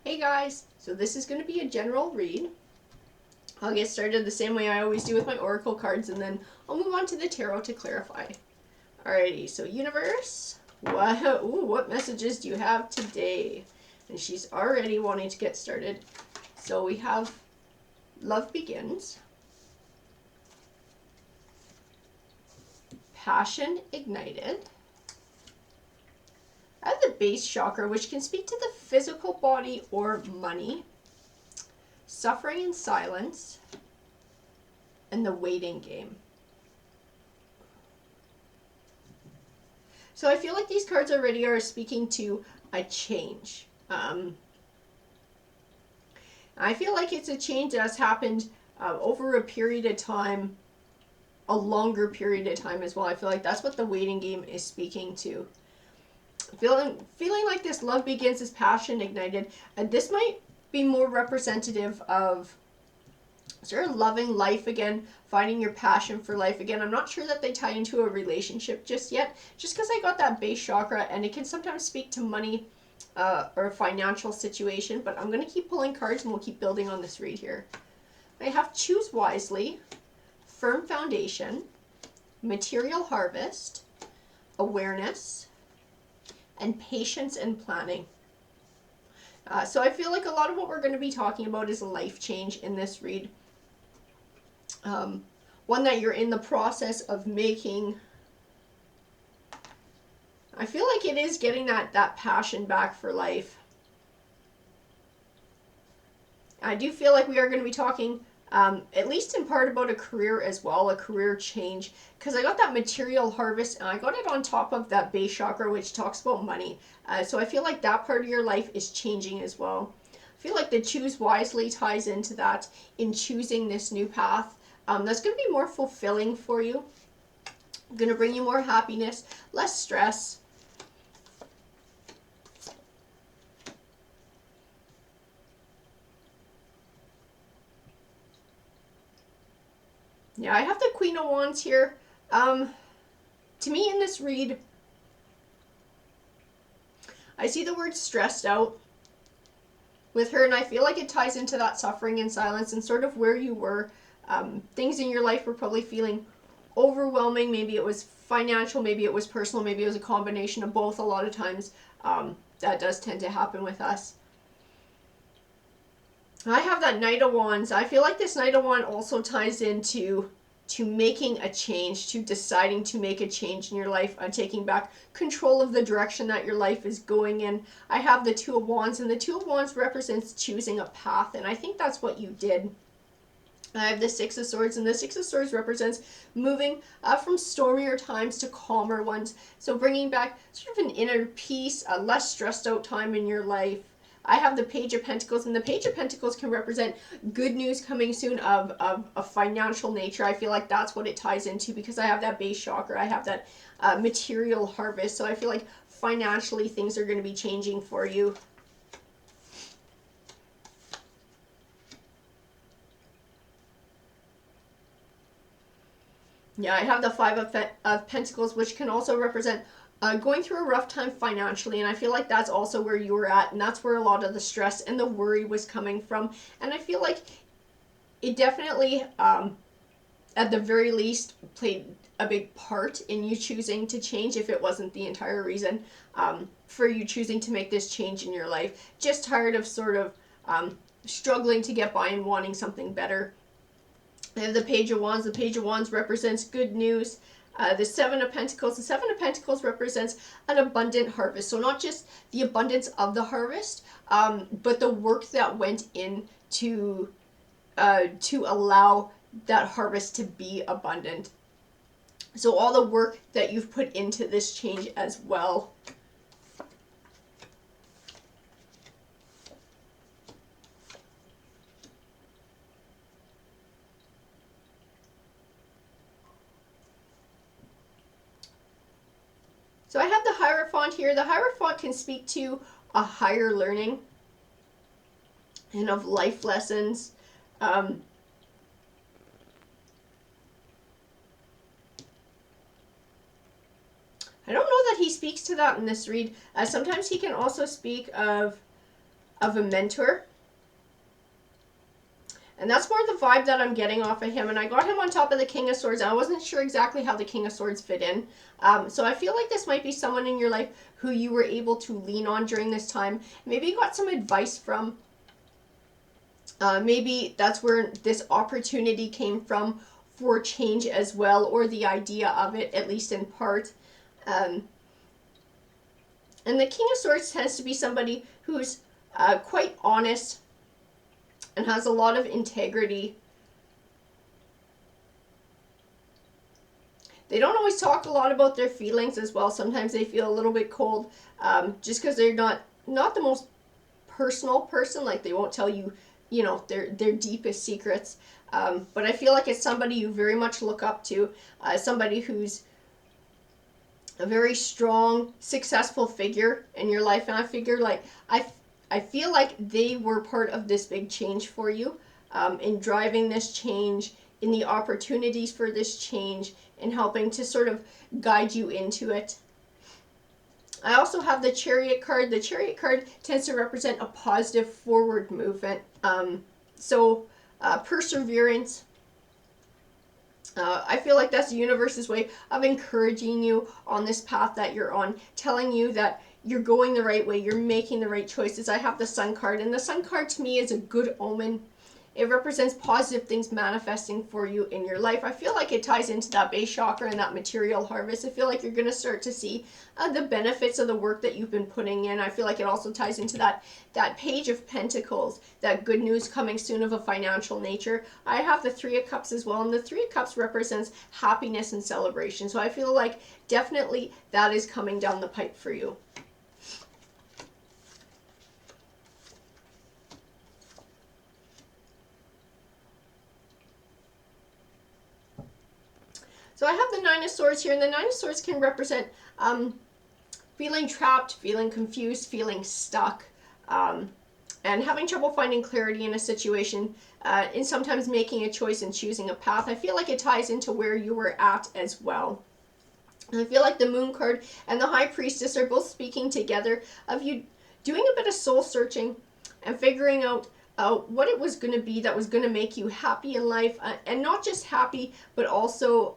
Hey guys, so this is going to be a general read. I'll get started the same way I always do with my oracle cards, and then I'll move on to the tarot to clarify. Alrighty, so universe, what messages do you have today? And she's already wanting to get started. So we have love begins, passion ignited. I have the base chakra, which can speak to the physical body or money, suffering in silence, and the waiting game. So I feel like these cards already are speaking to a change. I feel like it's a change that's happened over a period of time, a longer period of time as well. I feel like that's what the waiting game is speaking to. Feeling like this love begins, this passion ignited, and this might be more representative of sort of loving life again, finding your passion for life again. I'm not sure that they tie into a relationship just yet, just because I got that base chakra, and it can sometimes speak to money or a financial situation, but I'm going to keep pulling cards and we'll keep building on this read here. I have choose wisely, firm foundation, material harvest, awareness, and patience and planning. So I feel like a lot of what we're going to be talking about is life change in this read. One that you're in the process of making. I feel like it is getting that passion back for life. I do feel like we are going to be talking at least in part about a career as well, a career change, because I got that material harvest and I got it on top of that base chakra, which talks about money. So I feel like that part of your life is changing as well. I feel like the choose wisely ties into that in choosing this new path. That's going to be more fulfilling for you. Going to bring you more happiness, less stress. Yeah, I have the Queen of Wands here. To me in this read, I see the word stressed out with her, and I feel like it ties into that suffering in silence and sort of where you were. Things in your life were probably feeling overwhelming. Maybe it was financial, maybe it was personal, maybe it was a combination of both. A lot of times that does tend to happen with us. I have that Knight of Wands. I feel like this Knight of Wands also ties into making a change, to deciding to make a change in your life, taking back control of the direction that your life is going in. I have the Two of Wands, and the Two of Wands represents choosing a path, and I think that's what you did. I have the Six of Swords, and the Six of Swords represents moving from stormier times to calmer ones. So bringing back sort of an inner peace, a less stressed out time in your life. I have the Page of Pentacles, and the Page of Pentacles can represent good news coming soon of a financial nature. I feel like that's what it ties into because I have that base chakra. I have that material harvest. So I feel like financially things are going to be changing for you. Yeah, I have the Five of Pentacles, which can also represent going through a rough time financially, and I feel like that's also where you were at, and that's where a lot of the stress and the worry was coming from. And I feel like it definitely, at the very least, played a big part in you choosing to change, if it wasn't the entire reason for you choosing to make this change in your life. Just tired of sort of struggling to get by and wanting something better. I have the Page of Wands. The Page of Wands represents good news. The Seven of Pentacles. The Seven of Pentacles represents an abundant harvest. So not just the abundance of the harvest, but the work that went in to allow that harvest to be abundant. So all the work that you've put into this change as well. So I have the Hierophant here. The Hierophant can speak to a higher learning and of life lessons. I don't know that he speaks to that in this read. Sometimes he can also speak of of a mentor. And that's more the vibe that I'm getting off of him. And I got him on top of the King of Swords. I wasn't sure exactly how the King of Swords fit in. So I feel like this might be someone in your life who you were able to lean on during this time. Maybe you got some advice from. Maybe that's where this opportunity came from for change as well, or the idea of it, at least in part. And the King of Swords tends to be somebody who's quite honest and has a lot of integrity. They don't always talk a lot about their feelings as well. Sometimes they feel a little bit cold, just because they're not the most personal person. Like, they won't tell you, you know, their deepest secrets. But I feel like it's somebody you very much look up to, somebody who's a very strong, successful figure in your life. And I figure, like, I feel like they were part of this big change for you, in driving this change, in the opportunities for this change, in helping to sort of guide you into it. I also have the Chariot card. The Chariot card tends to represent a positive forward movement. Perseverance. I feel like that's the universe's way of encouraging you on this path that you're on, telling you that you're going the right way, you're making the right choices. I have the Sun card, and the Sun card to me is a good omen. It represents positive things manifesting for you in your life. I feel like it ties into that base chakra and that material harvest. I feel like you're going to start to see the benefits of the work that you've been putting in. I feel like it also ties into that Page of Pentacles, that good news coming soon of a financial nature. I have the Three of Cups as well, and the Three of Cups represents happiness and celebration. So I feel like definitely that is coming down the pipe for you. So I have the Nine of Swords here, and the Nine of Swords can represent feeling trapped, feeling confused, feeling stuck, and having trouble finding clarity in a situation, and sometimes making a choice and choosing a path. I feel like it ties into where you were at as well. And I feel like the Moon card and the High Priestess are both speaking together of you doing a bit of soul searching and figuring out what it was going to be that was going to make you happy in life, and not just happy, but also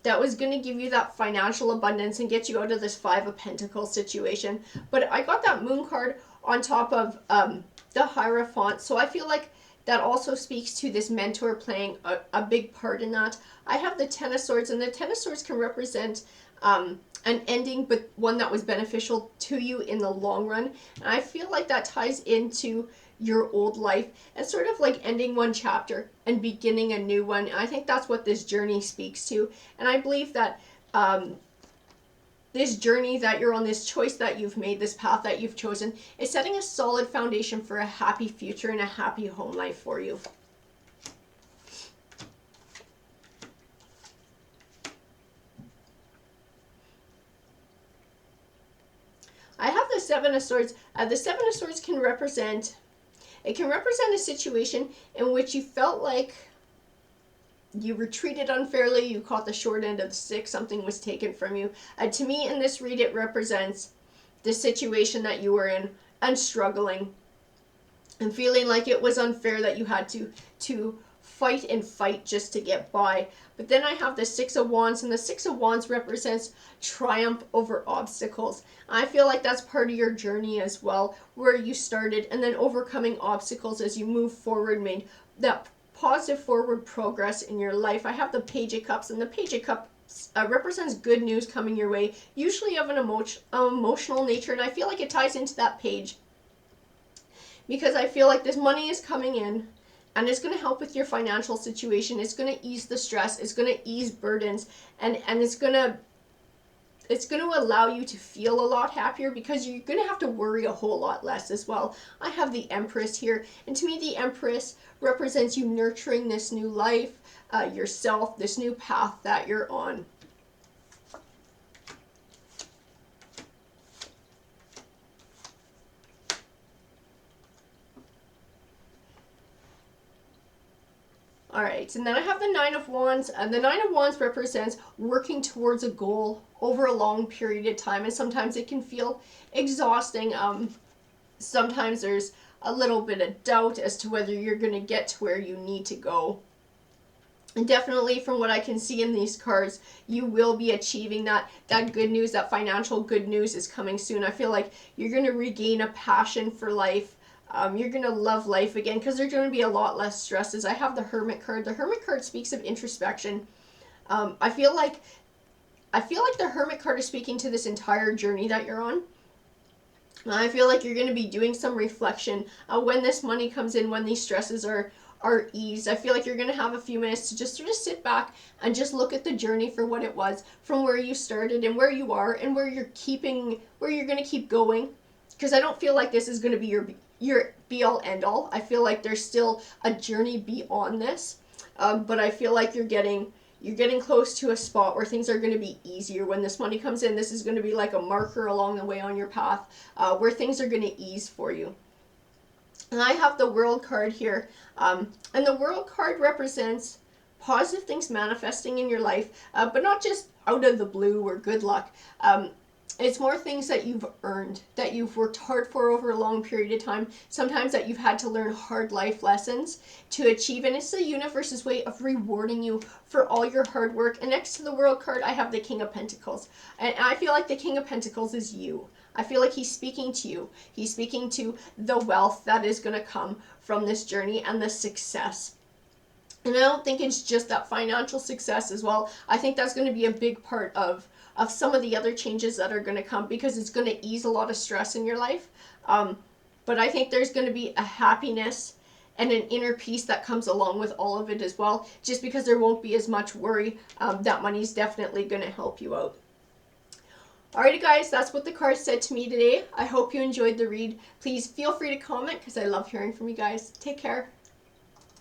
that was going to give you that financial abundance and get you out of this Five of Pentacles situation. But I got that Moon card on top of the Hierophant, so I feel like that also speaks to this mentor playing a big part in that. I have the Ten of Swords, and the Ten of Swords can represent an ending, but one that was beneficial to you in the long run. And I feel like that ties into your old life and sort of like ending one chapter and beginning a new one. And I think that's what this journey speaks to. And I believe that this journey that you're on, this choice that you've made, this path that you've chosen, is setting a solid foundation for a happy future and a happy home life for you. I have the Seven of Swords. The Seven of Swords can represent a situation in which you felt like you were treated unfairly, you caught the short end of the stick, something was taken from you. To me, in this read, it represents the situation that you were in and struggling and feeling like it was unfair, that you had to fight just to get by. But then I have the Six of Wands, and the Six of Wands represents triumph over obstacles. I feel like that's part of your journey as well, where you started and then overcoming obstacles as you move forward, made that positive forward progress in your life. I have the Page of Cups, and the Page of Cups represents good news coming your way, usually of an emotional nature, and I feel like it ties into that page because I feel like this money is coming in and it's going to help with your financial situation. It's going to ease the stress, it's going to ease burdens, and it's going to allow you to feel a lot happier because you're going to have to worry a whole lot less as well. I have the Empress here, and to me the Empress represents you nurturing this new life, yourself, this new path that you're on. All right, and then I have the Nine of Wands, and the Nine of Wands represents working towards a goal over a long period of time, and sometimes it can feel exhausting. Sometimes there's a little bit of doubt as to whether you're going to get to where you need to go. And definitely from what I can see in these cards, you will be achieving that. That good news, that financial good news is coming soon. I feel like you're going to regain a passion for life. You're going to love life again because there's going to be a lot less stress. As I have the Hermit card. The Hermit card speaks of introspection. I feel like the Hermit card is speaking to this entire journey that you're on. I feel like you're going to be doing some reflection when this money comes in, when these stresses are eased. I feel like you're going to have a few minutes to just sort of sit back and just look at the journey for what it was, from where you started and where you are and where you're going to keep going. Because I don't feel like this is going to be your be all end all. I feel like there's still a journey beyond this, but I feel like you're getting close to a spot where things are going to be easier. When this money comes in, this is going to be like a marker along the way on your path, where things are going to ease for you. And I have the World card here, and the World card represents positive things manifesting in your life, but not just out of the blue or good luck. It's more things that you've earned, that you've worked hard for over a long period of time, sometimes that you've had to learn hard life lessons to achieve, and it's the universe's way of rewarding you for all your hard work. And next to the World card, I have the King of Pentacles, and I feel like the King of Pentacles is you. I feel like he's speaking to you. He's speaking to the wealth that is going to come from this journey and the success. And I don't think it's just that financial success as well. I think that's going to be a big part of some of the other changes that are going to come, because it's going to ease a lot of stress in your life. But I think there's going to be a happiness and an inner peace that comes along with all of it as well, just because there won't be as much worry. That money's definitely going to help you out. Alrighty guys, that's what the cards said to me today. I hope you enjoyed the read. Please feel free to comment because I love hearing from you guys. Take care.